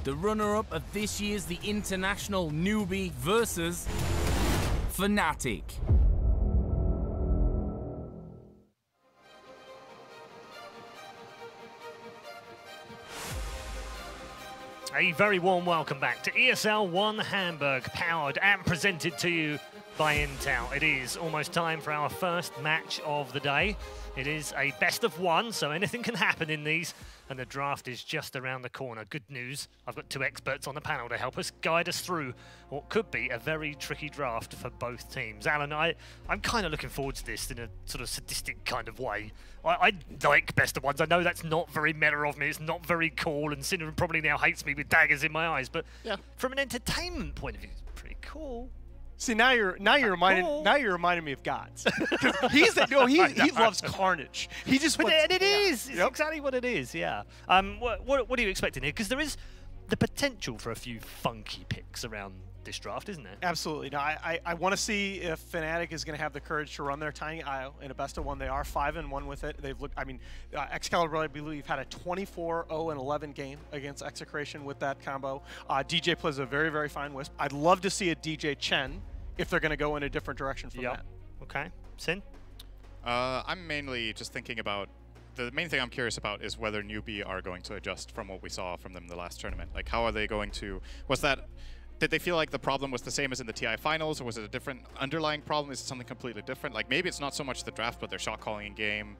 the runner-up of this year's The International Newbee versus fnatic. A very warm welcome back to ESL One Hamburg, powered and presented to you by Intel. It is almost time for our first match of the day. It is a best of one, so anything can happen in these, and the draft is just around the corner. Good news, I've got two experts on the panel to help us guide us through what could be a very tricky draft for both teams. Alan, I'm kind of looking forward to this in a sort of sadistic kind of way. I like best of ones. I know that's not very meta of me, it's not very cool, and Cinnamon probably now hates me with daggers in my eyes, but yeah, from an entertainment point of view, it's pretty cool. See, now you're reminding me of Gods. he loves carnage. He just wants, and it is. It's exactly what it is. Yeah. What are you expecting here? Because there is the potential for a few funky picks around this draft, isn't it? Absolutely. No, I want to see if fnatic is going to have the courage to run their Tiny IO in a best of one. They are 5-1 with it. They've looked. I mean, Excalibur, I believe, had a 24-0-11 game against Execration with that combo. DJ plays a very, very fine Wisp. I'd love to see a DJ Chen if they're going to go in a different direction from that. Okay. Sin? I'm mainly just thinking about, the main thing I'm curious about is whether Newbee are going to adjust from what we saw from them in the last tournament. Like, how are they going to, did they feel like the problem was the same as in the TI finals, or was it a different underlying problem? Is it something completely different? Like, maybe it's not so much the draft, but their shot calling in game,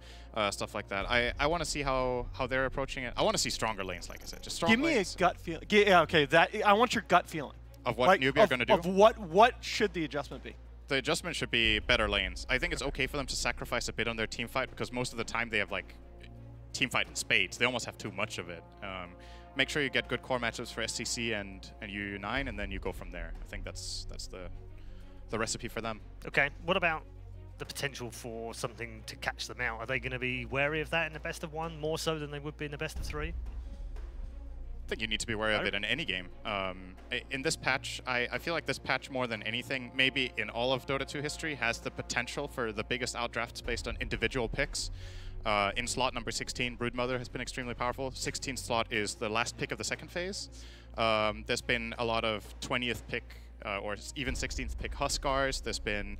stuff like that. I want to see how they're approaching it. I want to see stronger lanes, like I said, just strong lanes. Give me a gut feeling. Yeah, okay, I want your gut feeling. Of what Newbee are going to do? Of what should the adjustment be? The adjustment should be better lanes. I think it's okay for them to sacrifice a bit on their team fight, because most of the time they have like team fight in spades. They almost have too much of it. Make sure you get good core matchups for SCC and UU9, and then you go from there. I think that's the recipe for them. Okay, what about the potential for something to catch them out? Are they going to be wary of that in the best of one, more so than they would be in the best of three? I think you need to be wary of it in any game. In this patch, I feel like this patch more than anything, maybe in all of Dota 2 history, has the potential for the biggest outdrafts based on individual picks. In slot number 16, Broodmother has been extremely powerful. 16th slot is the last pick of the second phase. There's been a lot of 20th pick or even 16th pick Huskars. There's been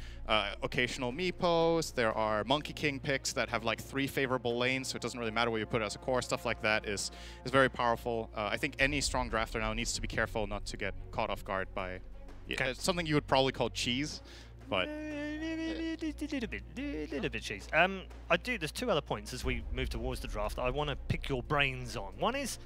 occasional Meepos. There are Monkey King picks that have like 3 favorable lanes, so it doesn't really matter where you put it as a core. Stuff like that is very powerful. I think any strong drafter now needs to be careful not to get caught off guard by something you would probably call cheese, but little bit cheese. There's 2 other points as we move towards the draft that I want to pick your brains on. One is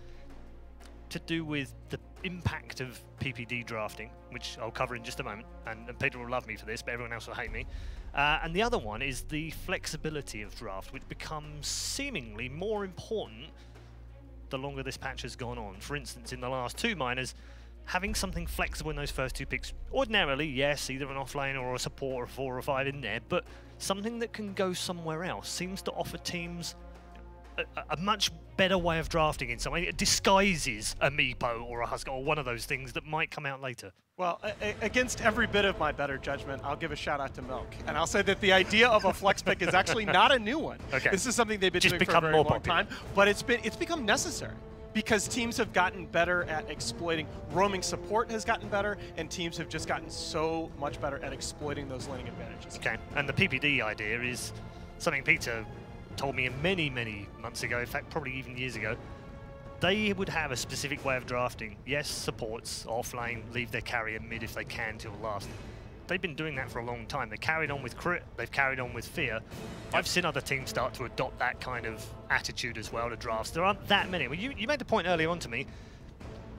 to do with the impact of PPD drafting, which I'll cover in just a moment, and Peter will love me for this, but everyone else will hate me. And the other one is the flexibility of draft, which becomes seemingly more important the longer this patch has gone on. For instance, in the last 2 minors, having something flexible in those first 2 picks, ordinarily, yes, either an offlane or a support or a 4 or 5 in there, but something that can go somewhere else seems to offer teams a much better way of drafting in some way. It disguises a Meepo or a Huskar or one of those things that might come out later. Well, against every bit of my better judgment, I'll give a shout out to Milk. And I'll say that the idea of a flex pick is actually not a new one. Okay. This is something they've been doing for a very long time, but it's become necessary, because teams have gotten better at exploiting. Roaming support has gotten better, and teams have just gotten so much better at exploiting those laning advantages. Okay, and the PPD idea is something Peter told me many, many months ago, in fact, probably even years ago. They would have a specific way of drafting. Yes, supports, offlane, leave their carrier mid if they can till last. They've been doing that for a long time. They carried on with Crit, they've carried on with Fear. I've seen other teams start to adopt that kind of attitude as well to drafts. There aren't that many. Well, you made the point earlier on to me,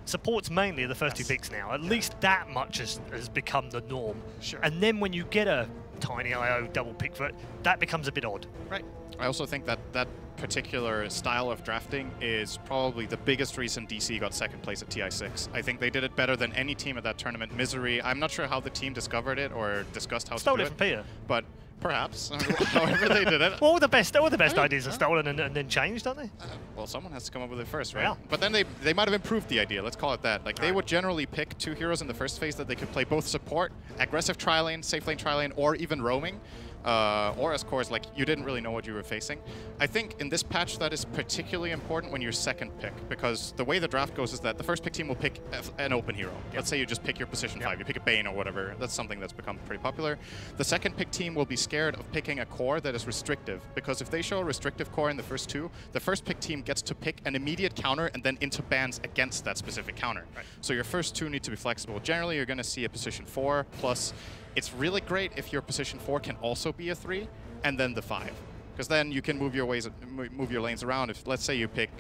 supports mainly the first 2 picks now. At least that much has become the norm. Sure. And then when you get a Tiny IO double pick for it, that becomes a bit odd. Right. I also think that that particular style of drafting is probably the biggest reason DC got 2nd place at TI6. I think they did it better than any team at that tournament. Misery, I'm not sure how the team discovered it or discussed how to do it. Stole it from Peter. But perhaps, however they did it. All the best ideas are stolen and then changed, aren't they? Well, someone has to come up with it first, right? Yeah. But then they might have improved the idea, let's call it that. Like, they would generally pick 2 heroes in the first phase that they could play both support, aggressive tri-lane, safe lane tri-lane, or even roaming. or as cores, like you didn't really know what you were facing. I think in this patch that is particularly important when you're second pick, because the way the draft goes is that the first pick team will pick an open hero. Yep. Let's say you just pick your position 5, you pick a Bane or whatever. That's something that's become pretty popular. The second pick team will be scared of picking a core that is restrictive, because if they show a restrictive core in the first 2, the first pick team gets to pick an immediate counter and then into bans against that specific counter. Right. So your first 2 need to be flexible. Generally, you're going to see a position 4 plus. It's really great if your position 4 can also be a 3, and then the 5, because then you can move your lanes around. If let's say you pick,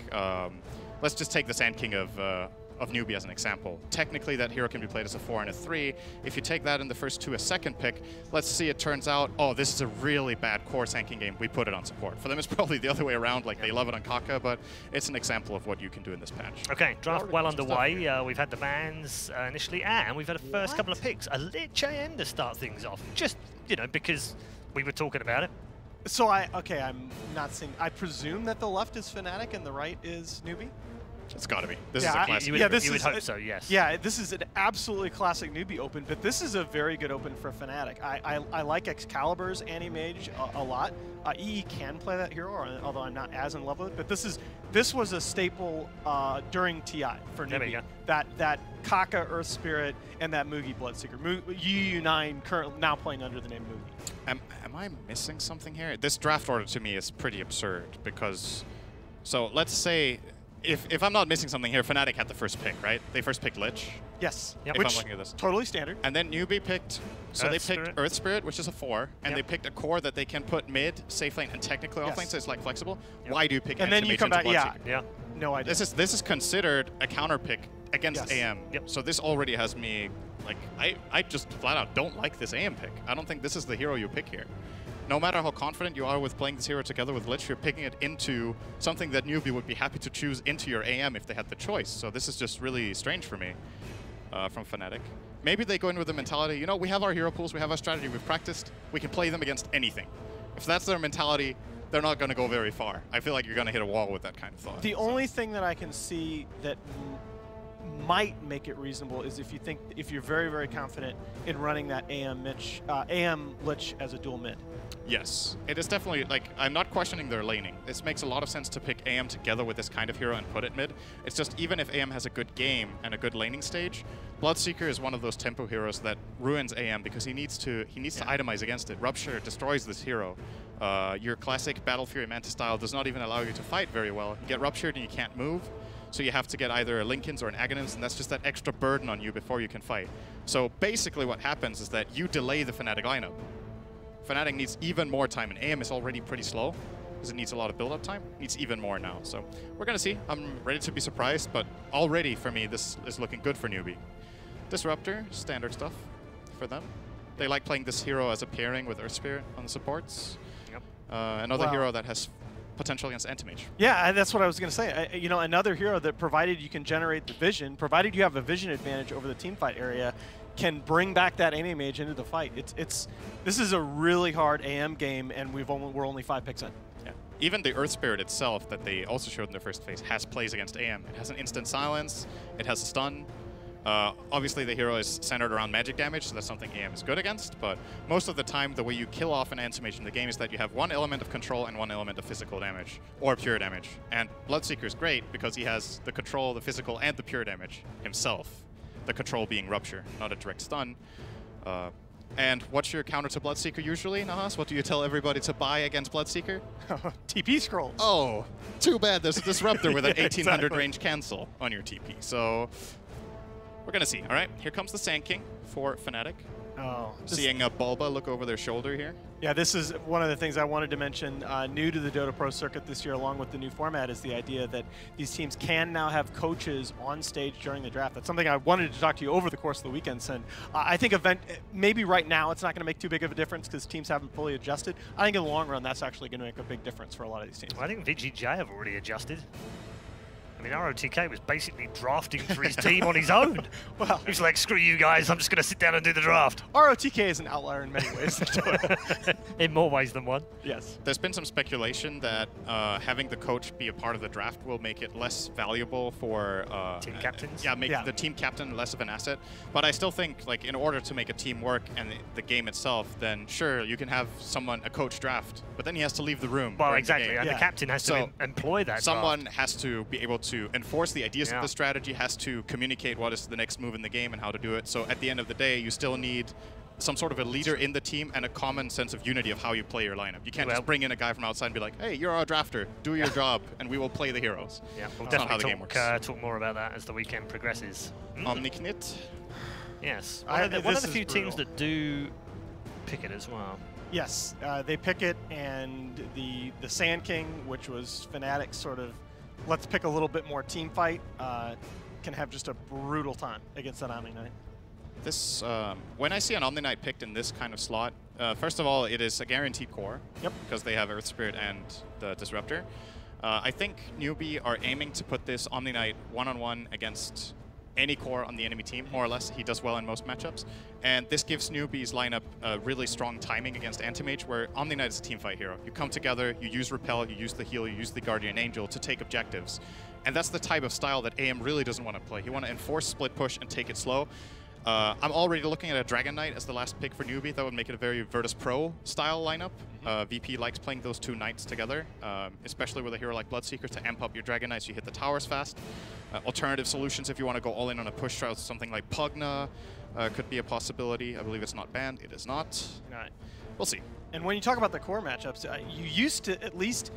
let's just take the Sand King of Newbee as an example. Technically, that hero can be played as a 4 and a 3. If you take that in the first 2 as second pick, let's see it turns out, oh, this is a really bad core Sand King game. We put it on support. For them, it's probably the other way around. Like, they love it on Kaka, but it's an example of what you can do in this patch. Okay, draft well underway. We've had the bans initially, and we've had a first couple of picks. A Lich AM to start things off. Just, you know, because we were talking about it. So I'm not seeing. I presume that the left is fnatic and the right is Newbee. It's got to be. This is a classic. You would hope so, yes. Yeah, this is an absolutely classic Newbee open, but this is a very good open for fnatic. I like Excalibur's anti-mage a lot. EE can play that hero, although I'm not as in love with it. But this was a staple during TI for Newbee. That Kaka Earth Spirit and that Mugi Bloodseeker. UU9 currently now playing under the name Mugi. Am I missing something here? This draft order to me is pretty absurd because, so let's say. If I'm not missing something here, fnatic had the first pick, right? They first picked Lich. Yes. Yep. If I'm looking at this. Totally standard. And then Newbee picked, so they picked Earth Spirit, which is a 4, and they picked a core that they can put mid, safe lane, and technically off lane, so it's like flexible. Why do you pick? And then you come back, no idea. This is considered a counter pick against AM. Yep. So this already has me, like, I just flat out don't like this AM pick. I don't think this is the hero you pick here. No matter how confident you are with playing this hero together with Lich, you're picking it into something that Newbee would be happy to choose into your AM if they had the choice. So this is just really strange for me from fnatic. Maybe they go in with the mentality, you know, we have our hero pools, we have our strategy, we've practiced, we can play them against anything. If that's their mentality, they're not going to go very far. I feel like you're going to hit a wall with that kind of thought. The only thing that I can see that might make it reasonable is if you're very, very confident in running that AM Lich as a dual mid. Yes, it is definitely, like, I'm not questioning their laning. This makes a lot of sense to pick AM together with this kind of hero and put it mid. It's just, even if AM has a good game and a good laning stage, Bloodseeker is one of those tempo heroes that ruins AM because he needs to itemize against it. Rupture destroys this hero. Your classic Battle Fury Mantis style does not even allow you to fight very well. You get ruptured and you can't move, so you have to get either a Linkens or an Aghanim's, and that's just that extra burden on you before you can fight. So basically what happens is that you delay the fnatic lineup. fnatic needs even more time, and AM is already pretty slow because it needs a lot of build-up time. It needs even more now. So we're going to see. I'm ready to be surprised, but already for me, this is looking good for Newbee. Disruptor, standard stuff for them. They like playing this hero as a pairing with Earth Spirit on the supports. Yep. Another hero that has potential against Anti-Mage. Yeah, that's what I was going to say. You know, another hero that, provided you can generate the vision, provided you have a vision advantage over the teamfight area, can bring back that Anti-Mage into the fight. This is a really hard AM game, and we're only 5 picks in. Yeah. Even the Earth Spirit itself that they also showed in their first phase has plays against AM. It has an instant silence, it has a stun. Obviously the hero is centered around magic damage, so that's something AM is good against, but most of the time the way you kill off an Anti-Mage in the game is that you have one element of control and one element of physical damage, or pure damage. And Bloodseeker is great because he has the control, the physical, and the pure damage himself. The control being Rupture, not a direct stun. And what's your counter to Bloodseeker usually, Nahas? What do you tell everybody to buy against Bloodseeker? TP scrolls. Oh, too bad there's a Disruptor with an 1800 range cancel on your TP. So we're going to see. All right, here comes the Sand King for fnatic. Oh, seeing a Bulba look over their shoulder here. Yeah, this is one of the things I wanted to mention. New to the Dota Pro circuit this year, along with the new format, is the idea that these teams can now have coaches on stage during the draft. That's something I wanted to talk to you over the course of the weekend, Sin. I think maybe right now it's not going to make too big of a difference because teams haven't fully adjusted. I think in the long run that's actually going to make a big difference for a lot of these teams. Well, I think VGJ have already adjusted. I mean, ROTK was basically drafting for his team on his own. Well, he's like, screw you guys, I'm just going to sit down and do the draft. ROTK is an outlier in many ways. In more ways than one. Yes. There's been some speculation that having the coach be a part of the draft will make it less valuable for team captains. Yeah, make the team captain less of an asset. But I still think, like, in order to make a team work and the game itself, then sure, you can have a coach draft, but then he has to leave the room. Well, exactly, and the captain has to employ that Someone draft. has to be able to enforce the ideas of the strategy, has to communicate what is the next move in the game and how to do it. So at the end of the day, you still need some sort of a leader in the team and a common sense of unity of how you play your lineup. You can't just bring in a guy from outside and be like, hey, you're our drafter, do your job, and we will play the heroes. Yeah, we'll That's definitely not how the game works. talk more about that as the weekend progresses. Omniknit? Yes, one of the few teams that do pick it as well. Yes, they pick it, and the Sand King, which was fnatic's sort of, let's pick a little bit more team fight, can have just a brutal time against that Omni Knight. This, when I see an Omni Knight picked in this kind of slot, first of all, it is a guaranteed core. Yep. Because they have Earth Spirit and the Disruptor. I think Newbee are aiming to put this Omni Knight one-on-one against any core on the enemy team, more or less. He does well in most matchups. And this gives Newbee's lineup really strong timing against Anti-Mage, where Omni Knight is a teamfight hero. You come together, you use Repel, you use the heal, you use the Guardian Angel to take objectives. And that's the type of style that AM really doesn't want to play. You want to enforce split push and take it slow. I'm already looking at a Dragon Knight as the last pick for Newbee. That would make it a very Virtus Pro style lineup. VP likes playing those two Knights together, especially with a hero like Bloodseeker to amp up your Dragon Knights. You hit the towers fast. Alternative solutions if you want to go all in on a push trial, something like Pugna could be a possibility. I believe it's not banned. It is not. We'll see. And when you talk about the core matchups, you used to, at least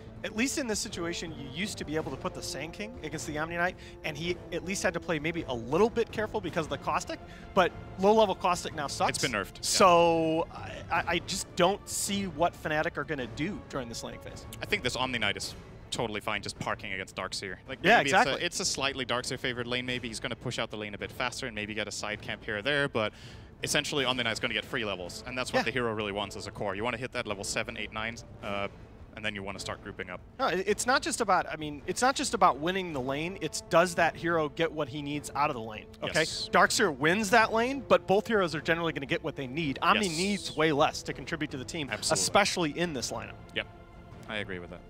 in this situation, you used to be able to put the Sand King against the Omni Knight, and he at least had to play maybe a little bit careful because of the Caustic, but low-level Caustic now sucks. It's been nerfed. So I just don't see what Fnatic are going to do during this laning phase. I think this Omni Knight is totally fine just parking against Darkseer. Like, yeah, maybe exactly. It's a slightly Darkseer favored lane maybe. He's going to push out the lane a bit faster and maybe get a side camp here or there, but essentially Omni Knight's going to get free levels, and that's what the hero really wants as a core. You want to hit that level 7, 8, 9, and then you want to start grouping up. No, it's not just about, I mean, it's not just about winning the lane, it's does that hero get what he needs out of the lane, okay? Yes. Darkseer wins that lane, but both heroes are generally going to get what they need. Omni needs way less to contribute to the team, especially in this lineup. Yep, I agree with that.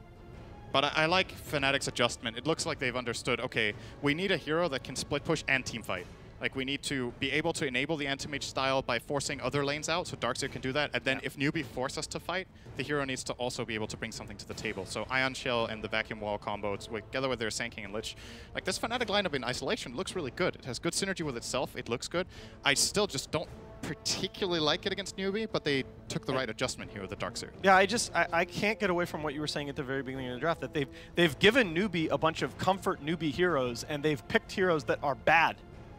But I like Fnatic's adjustment. It looks like they've understood, okay, we need a hero that can split push and team fight. Like, we need to be able to enable the anti-mage style by forcing other lanes out, so Darkseer can do that. And then if Newbee forces us to fight, the hero needs to also be able to bring something to the table. So Ion Shell and the Vacuum Wall combo, together with their Sand King and Lich, like, this Fnatic lineup in isolation looks really good. It has good synergy with itself. It looks good. I still just don't particularly like it against Newbee, but they took the right adjustment here with the Darkseer. Yeah, I can't get away from what you were saying at the very beginning of the draft, that they've given Newbee a bunch of comfort Newbee heroes, and they've picked heroes that are bad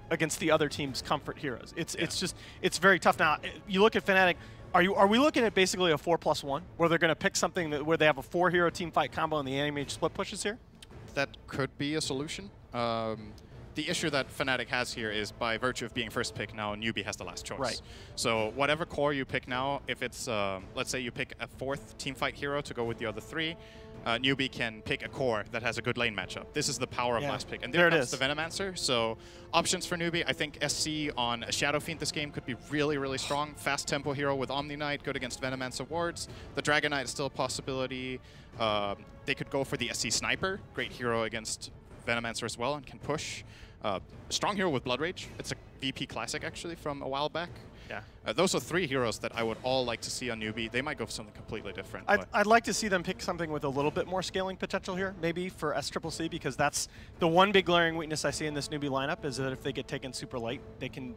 against the other team's comfort heroes. It's very tough. Now, you look at Fnatic, are we looking at basically a 4+1, where they're going to pick something where they have a 4-hero team fight combo and the anti-mage split pushes here? That could be a solution. The issue that Fnatic has here is, by virtue of being first pick now, Newbee has the last choice. Right. So whatever core you pick now, if it's, let's say you pick a 4th teamfight hero to go with the other 3, Newbee can pick a core that has a good lane matchup. This is the power of last pick. And there comes the Venomancer. So options for Newbee, I think SC on a Shadow Fiend this game could be really, really strong. Fast tempo hero with Omni Knight, good against Venomancer wards. The Dragon Knight is still a possibility. They could go for the SC Sniper, great hero against Venomancer as well and can push. Strong hero with Blood Rage. It's a VP classic, actually, from a while back. Yeah. Those are 3 heroes that I would all like to see on Newbee. They might go for something completely different. I'd like to see them pick something with a little bit more scaling potential here, maybe for SCCC, because that's the one big glaring weakness I see in this Newbee lineup, is that if they get taken super late, they can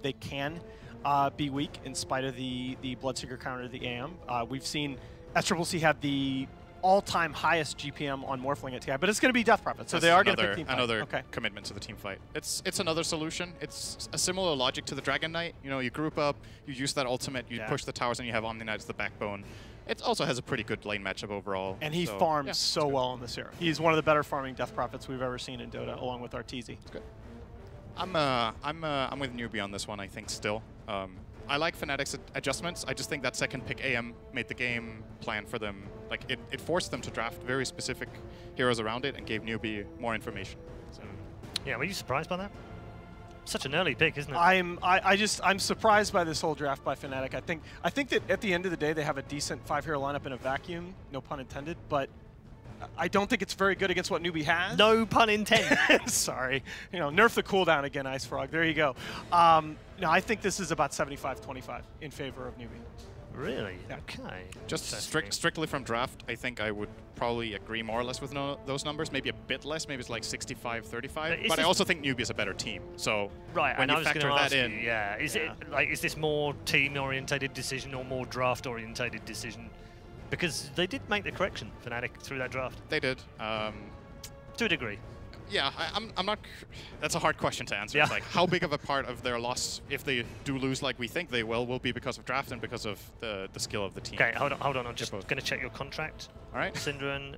be weak in spite of the Bloodseeker counter to the AM. We've seen SCCC have the all-time highest GPM on Morphling at TI, but it's going to be Death Prophet, so that's they are going to pick team fight. Another commitment to the team fight. It's another solution. It's a similar logic to the Dragon Knight. You know, you group up, you use that ultimate, you push the towers, and you have Omni Knight as the backbone. It also has a pretty good lane matchup overall. And he farms so well in this hero. He's one of the better farming Death Prophets we've ever seen in Dota, along with Arteezy. It's good. I'm with Newbee on this one, I think, still. I like Fnatic's adjustments. I just think that second pick AM made the game plan for them. Like, it forced them to draft very specific heroes around it and gave Newbee more information. So. Yeah, were you surprised by that? Such an early pick, isn't it? I'm surprised by this whole draft by Fnatic. I think that at the end of the day they have a decent 5-hero lineup in a vacuum, no pun intended, but I don't think it's very good against what Newbee has. No pun intended. Sorry. You know, nerf the cooldown again, Ice Frog. There you go. No, I think this is about 75-25 in favor of Newbee. Really? Yeah. Okay. Just strictly from draft, I think I would probably agree more or less with those numbers. Maybe a bit less. Maybe it's like 65-35. But I also think Newbee is a better team. So right, when and you factor that in, is this more team-orientated decision or more draft-orientated decision? Because they did make the correction, Fnatic, through that draft. They did. To a degree. Yeah, I'm not. That's a hard question to answer. Yeah. It's like how big of a part of their loss, if they do lose like we think they will be because of draft and because of the skill of the team. Okay, hold on. I'm just going to check your contract. All right. Syndron,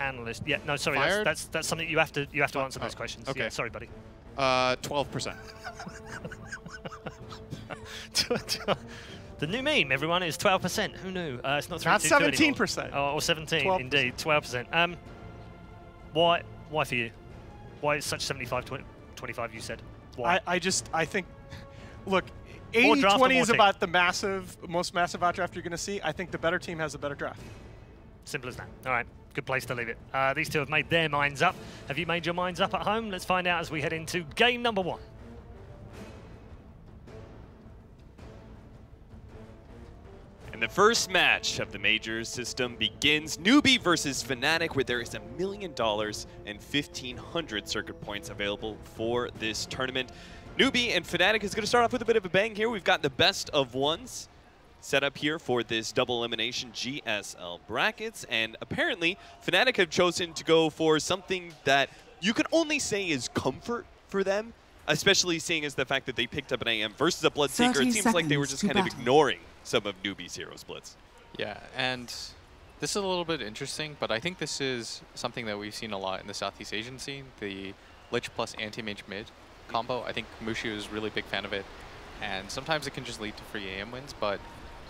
analyst. Yeah, no, sorry. That's something you have to answer those questions. Okay. Yeah, sorry, buddy. 12%. The new meme, everyone, is 12%. Who knew? It's not 17%. Oh, or 17, 12%. indeed. 12%. Why for you? Why is such 75-25, you said? Why? I think, look, 80-20 is about the most massive outdraft you're going to see. I think the better team has a better draft. Simple as that. All right, good place to leave it. These two have made their minds up. Have you made your minds up at home? Let's find out as we head into game number 1. And the first match of the Majors system begins Newbee versus Fnatic, where there is $1 million and 1,500 circuit points available for this tournament. Newbee and Fnatic is going to start off with a bit of a bang here. We've got the best of ones set up here for this double elimination GSL brackets, and apparently Fnatic have chosen to go for something that you can only say is comfort for them, especially seeing as the fact that they picked up an AM versus a Bloodseeker. It seems like they were just kind of ignoring some of Newbee's hero splits. Yeah, and this is a little bit interesting, but I think this is something that we've seen a lot in the Southeast Asian scene, the Lich plus anti-mage mid combo. I think Mushu is a really big fan of it, and sometimes it can just lead to free AM wins, but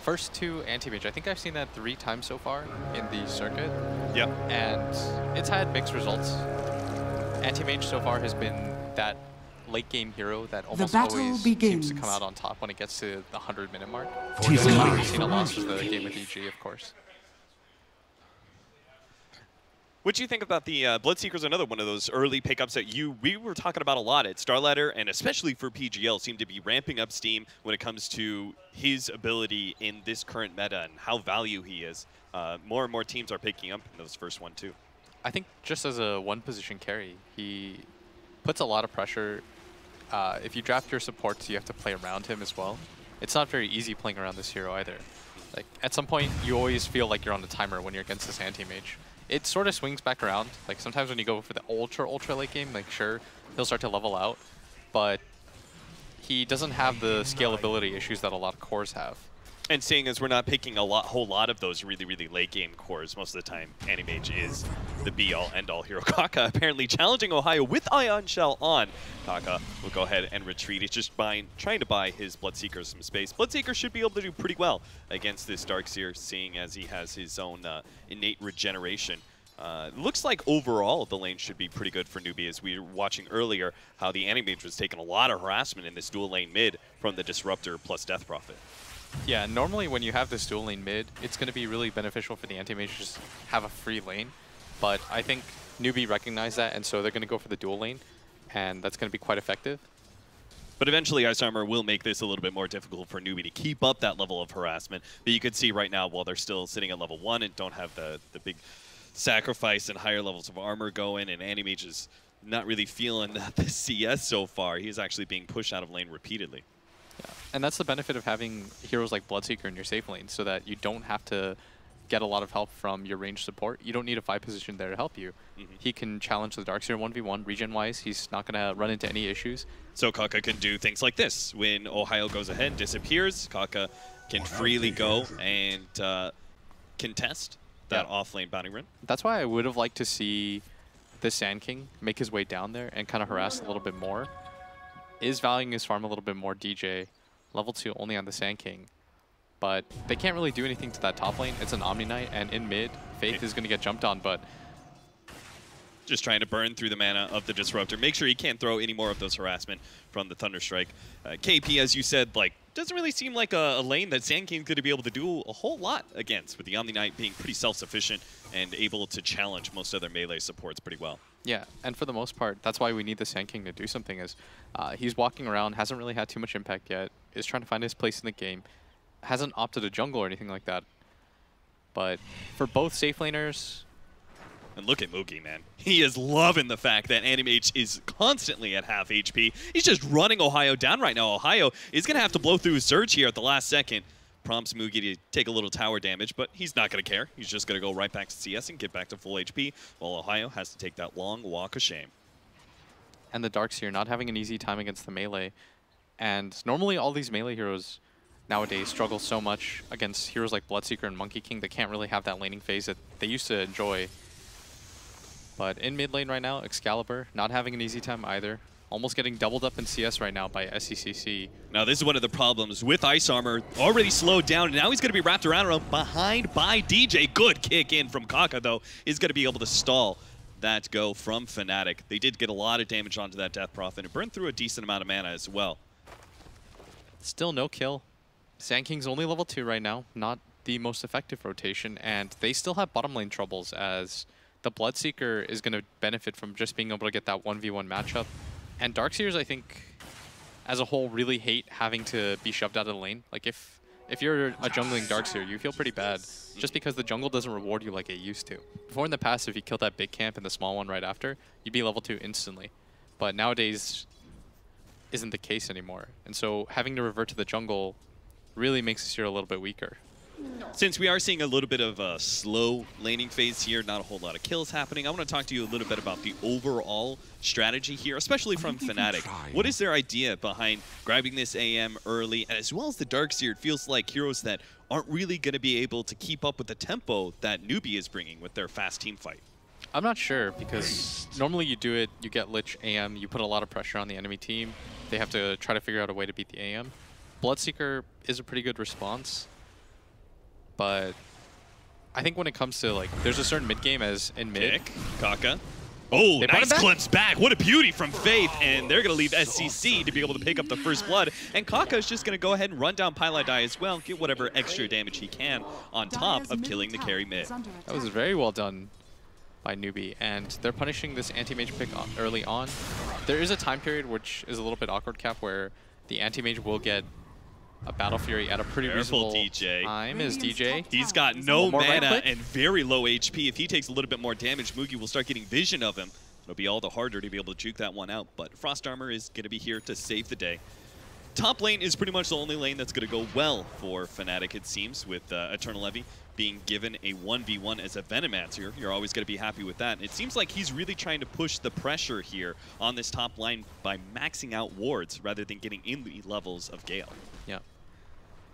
first 2 anti-mage, I think I've seen that 3 times so far in the circuit. Yep. And it's had mixed results. Anti-mage so far has been that late game hero that almost always seems to come out on top when it gets to the 100-minute mark. We've seen a loss with the game with EG, of course. What do you think about the Bloodseeker's? Another one of those early pickups that we were talking about a lot at Starladder, and especially for PGL, seem to be ramping up steam when it comes to his ability in this current meta and how value he is. More and more teams are picking up in those first 1, too. I think just as a one-position carry, he puts a lot of pressure. If you draft your supports, you have to play around him as well. It's not very easy playing around this hero either. Like at some point, you always feel like you're on the timer when you're against this anti-mage. It sort of swings back around. Like sometimes when you go for the ultra late game, like sure, he'll start to level out, but he doesn't have the scalability issues that a lot of cores have. And seeing as we're not picking a whole lot of those really late game cores, most of the time Anti-Mage is the be-all, end-all hero. Kaka apparently challenging Ohio with Ion Shell on. Kaka will go ahead and retreat. He's just trying to buy his Bloodseeker some space. Bloodseeker should be able to do pretty well against this Darkseer, seeing as he has his own innate regeneration. Looks like overall the lane should be pretty good for Newbee, as we were watching earlier how the Anti-Mage was taking a lot of harassment in this dual lane mid from the Disruptor plus Death Prophet. Yeah, normally when you have this dual lane mid, it's going to be really beneficial for the anti-mage to just have a free lane. But I think Newbee recognized that, and so they're going to go for the dual lane, and that's going to be quite effective. But eventually Ice Armor will make this a little bit more difficult for Newbee to keep up that level of harassment. But you can see right now, while they're still sitting at level 1 and don't have the big sacrifice and higher levels of armor going, and Anti-Mage is not really feeling the CS so far. He's actually being pushed out of lane repeatedly. Yeah. And that's the benefit of having heroes like Bloodseeker in your safe lane, so that you don't have to get a lot of help from your ranged support. You don't need a 5 position there to help you. He can challenge the Darkseer 1v1. Regen-wise, he's not going to run into any issues. So Kaka can do things like this. When Ohio goes ahead, disappears, Kaka can freely go and contest that off-lane bounty run. That's why I would have liked to see the Sand King make his way down there and kind of harass a little bit more. Is valuing his farm a little bit more, DJ. Level 2 only on the Sand King. But they can't really do anything to that top lane. It's an Omni Knight, and in mid, Faith is going to get jumped on, but just trying to burn through the mana of the Disruptor. Make sure he can't throw any more of those harassment from the Thunderstrike. KP, as you said, like, doesn't really seem like a lane that Sand King's going to be able to do a whole lot against, with the Omni Knight being pretty self-sufficient and able to challenge most other melee supports pretty well. Yeah, and for the most part, that's why we need the Sand King to do something, is he's walking around, hasn't really had too much impact yet, is trying to find his place in the game, hasn't opted a jungle or anything like that. But for both safe laners... And look at Moogie, man. He is loving the fact that Animage is constantly at half HP. He's just running Ohio down right now. Ohio is going to have to blow through his surge here at the last second. Prompts Moogie to take a little tower damage, but he's not going to care. He's just going to go right back to CS and get back to full HP, while Ohio has to take that long walk of shame. And the Darkseer not having an easy time against the melee. And normally all these melee heroes nowadays struggle so much against heroes like Bloodseeker and Monkey King that can't really have that laning phase that they used to enjoy. But in mid lane right now, Excalibur not having an easy time either. Almost getting doubled up in CS right now by SCCC. Now this is one of the problems with Ice Armor, already slowed down, and now he's going to be wrapped around behind by DJ. Good kick in from Kaka, though, is going to be able to stall that go from fnatic. They did get a lot of damage onto that Death Prophet and burned through a decent amount of mana as well. Still no kill. Sand King's only level 2 right now, not the most effective rotation, and they still have bottom lane troubles, as the Bloodseeker is going to benefit from just being able to get that 1v1 matchup. And Darkseers, I think, as a whole, really hate having to be shoved out of the lane. Like, if you're a jungling Darkseer, you feel pretty bad, just because the jungle doesn't reward you like it used to. Before in the past, if you killed that big camp and the small one right after, you'd be level 2 instantly. But nowadays, isn't the case anymore. And so having to revert to the jungle really makes this hero a little bit weaker. Since we are seeing a little bit of a slow laning phase here, not a whole lot of kills happening, I want to talk to you a little bit about the overall strategy here, especially from fnatic. What is their idea behind grabbing this AM early, and as well as the Darkseer? It feels like heroes that aren't really going to be able to keep up with the tempo that Newbee is bringing with their fast team fight. I'm not sure, because normally you do it, you get Lich AM, you put a lot of pressure on the enemy team. They have to try to figure out a way to beat the AM. Bloodseeker is a pretty good response. But I think when it comes to, like, there's a certain mid game as in mid. Kick, Kaka. Oh, nice glimpse back. What a beauty from Faith. And they're going to leave SCC to be able to pick up the first blood. And Kaka is just going to go ahead and run down Pylai as well, get whatever extra damage he can on top of killing the carry mid. That was very well done by Newbee. And they're punishing this anti-mage pick early on. There is a time period which is a little bit awkward, Cap, where the anti-mage will get a Battle Fury at a pretty reasonable time as DJ. He's got no mana and very low HP. If he takes a little bit more damage, Moogie will start getting vision of him. It'll be all the harder to be able to juke that one out, but Frost Armor is going to be here to save the day. Top lane is pretty much the only lane that's going to go well for fnatic, it seems, with Eternal Levy being given a 1v1 as a Venomancer. You're always going to be happy with that. And it seems like he's really trying to push the pressure here on this top line by maxing out wards rather than getting in the levels of Gale. Yeah.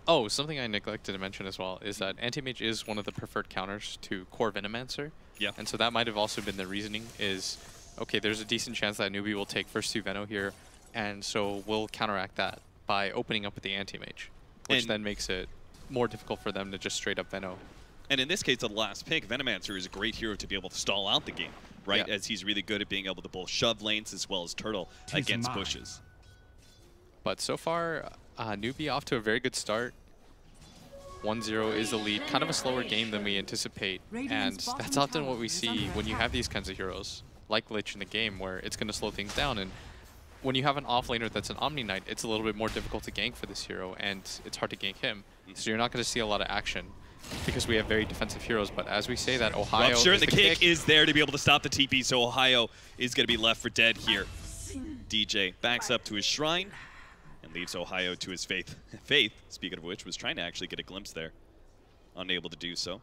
Oh, something I neglected to mention as well is that Anti-Mage is one of the preferred counters to core Venomancer. Yeah. And so that might have also been the reasoning is, okay, there's a decent chance that Newbee will take first 2 Veno here, and so we'll counteract that by opening up with the Anti-Mage, which then makes it more difficult for them to just straight up Veno. And in this case, the last pick, Venomancer is a great hero to be able to stall out the game, right? Yeah. As he's really good at being able to both shove lanes as well as turtle against bushes. But so far, Newbee off to a very good start. 1-0 is the lead. Kind of a slower game than we anticipate. And that's often what we see when you have these kinds of heroes, like Lich in the game, where it's going to slow things down. And when you have an offlaner that's an Omni Knight, it's a little bit more difficult to gank for this hero, and it's hard to gank him. So you're not going to see a lot of action because we have very defensive heroes. But as we say that, Ohio Rupture, the kick is there to be able to stop the TP, so Ohio is going to be left for dead here. DJ backs up to his shrine and leaves Ohio to his Faith. Faith, speaking of which, was trying to actually get a glimpse there. Unable to do so.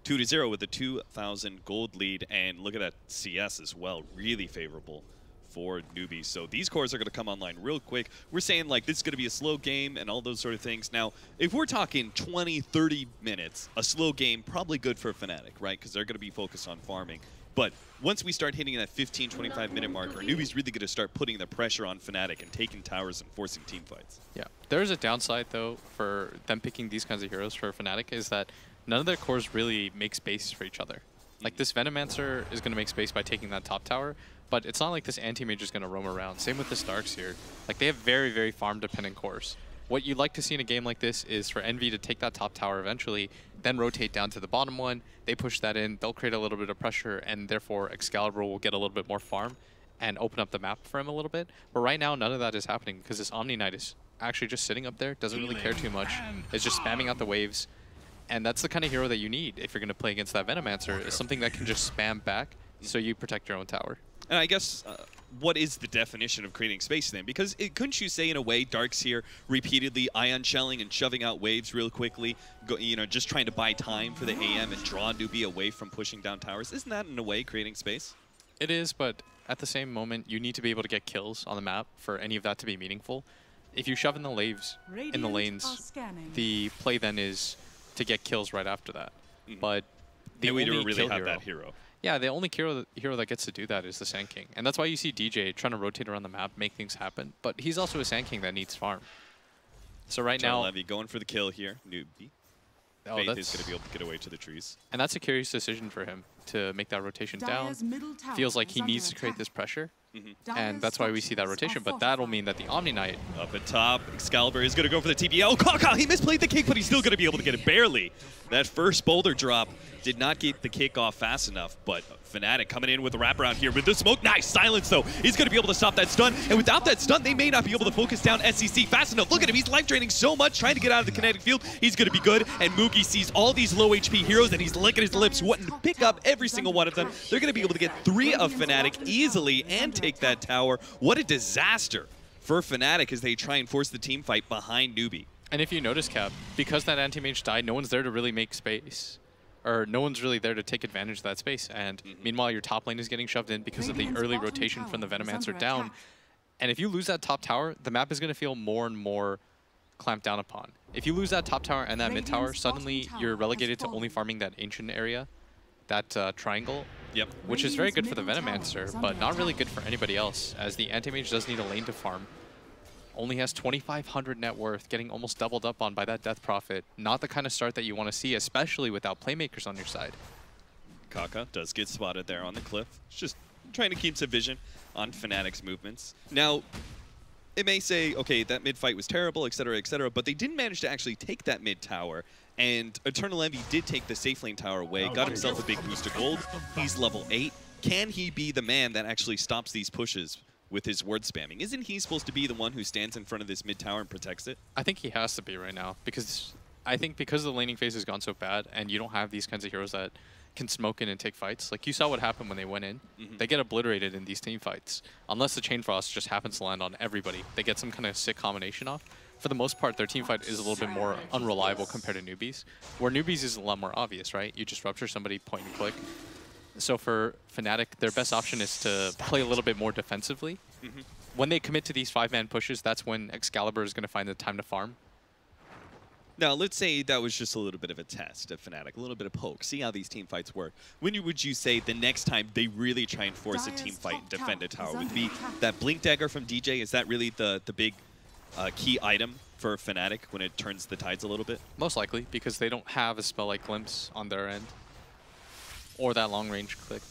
2-0 with a 2,000 gold lead, and look at that CS as well. Really favorable for Newbee. So these cores are going to come online real quick. We're saying, like, this is going to be a slow game and all those sort of things. Now, if we're talking 20, 30 minutes, a slow game, probably good for fnatic, right? Because they're going to be focused on farming. But once we start hitting that 15, 25-minute marker, Newbee's really going to start putting the pressure on fnatic and taking towers and forcing team fights. Yeah. There's a downside, though, for them picking these kinds of heroes for fnatic, is that none of their cores really make space for each other. Like, this Venomancer is going to make space by taking that top tower, but it's not like this anti-mage is going to roam around. Same with this Darkseer. Like, they have very, very farm-dependent cores. What you'd like to see in a game like this is for Envy to take that top tower eventually, then rotate down to the bottom one. They push that in, they'll create a little bit of pressure, and therefore Excalibur will get a little bit more farm and open up the map for him a little bit. But right now, none of that is happening because this Omni Knight is actually just sitting up there, doesn't really care too much, is just spamming out the waves. And that's the kind of hero that you need if you're going to play against that Venomancer, is something that can just spam back so you protect your own tower. And I guess, what is the definition of creating space then? Because couldn't you say, in a way, Darkseer repeatedly ion shelling and shoving out waves real quickly, just trying to buy time for the AM and draw Newbee away from pushing down towers? Isn't that, in a way, creating space? It is, but at the same moment, you need to be able to get kills on the map for any of that to be meaningful. If you shove in the lanes, the play then is to get kills right after that. But the we only don't really have hero, that hero. Yeah, the only hero that gets to do that is the Sand King. And that's why you see DJ trying to rotate around the map, make things happen. But he's also a Sand King that needs farm. So right now... Levy going for the kill here. Newbee. Faith is going to be able to get away to the trees. And that's a curious decision for him to make that rotation down. Feels like he needs to create this pressure. And that's why we see that rotation, but that'll mean that the Omni Knight... Up at top, Excalibur is going to go for the TP. Oh, Kaka, he misplayed the kick, but he's still going to be able to get it barely. That first boulder drop did not get the kick off fast enough, but fnatic coming in with a wraparound here with the smoke. Nice silence, though. He's going to be able to stop that stun, and without that stun, they may not be able to focus down SCC fast enough. Look at him, he's life draining so much, trying to get out of the kinetic field. He's going to be good, and Moogie sees all these low HP heroes, and he's licking his lips, wanting to pick up every single one of them. They're going to be able to get 3 of fnatic easily and take that tower. What a disaster for fnatic as they try and force the team fight behind Newbee. And if you notice, Cap, because that anti-mage died, no one's there to really make space. Or no one's really there to take advantage of that space. And meanwhile, your top lane is getting shoved in because of the early rotation from the Venomancer down. And if you lose that top tower, the map is going to feel more and more clamped down upon. If you lose that top tower and that mid tower, suddenly you're relegated to only farming that ancient area, that triangle. Yep. Which is very good for the Venomancer, but not really good for anybody else, as the anti-mage does need a lane to farm. Only has 2,500 net worth, getting almost doubled up on by that Death Prophet. Not the kind of start that you want to see, especially without playmakers on your side. Kaka does get spotted there on the cliff. It's just trying to keep some vision on fnatic's movements. Now, it may say, okay, that mid fight was terrible, etc., but they didn't manage to actually take that mid tower. And Eternal Envy did take the safe lane tower away, got himself a big boost of gold. He's level 8. Can he be the man that actually stops these pushes with his word spamming? Isn't he supposed to be the one who stands in front of this mid tower and protects it? I think he has to be right now, because I think because the laning phase has gone so bad and you don't have these kinds of heroes that can smoke in and take fights. Like, you saw what happened when they went in. They get obliterated in these team fights. Unless the Chain Frost just happens to land on everybody. They get some kind of sick combination off. For the most part, their team fight is a little bit more unreliable compared to Newbee's, where Newbee's is a lot more obvious, right? You just rupture somebody, point and click. So for fnatic, their best option is to play a little bit more defensively. When they commit to these 5-man pushes, that's when Excalibur is going to find the time to farm. Now, let's say that was just a little bit of a test at fnatic, a little bit of poke, see how these team fights work. When would you say the next time they really try and force a team fight and defend a tower? Would be that Blink Dagger from DJ? Is that really the big key item for fnatic when it turns the tides a little bit? Most likely, because they don't have a spell like Glimpse on their end, or that long-range click.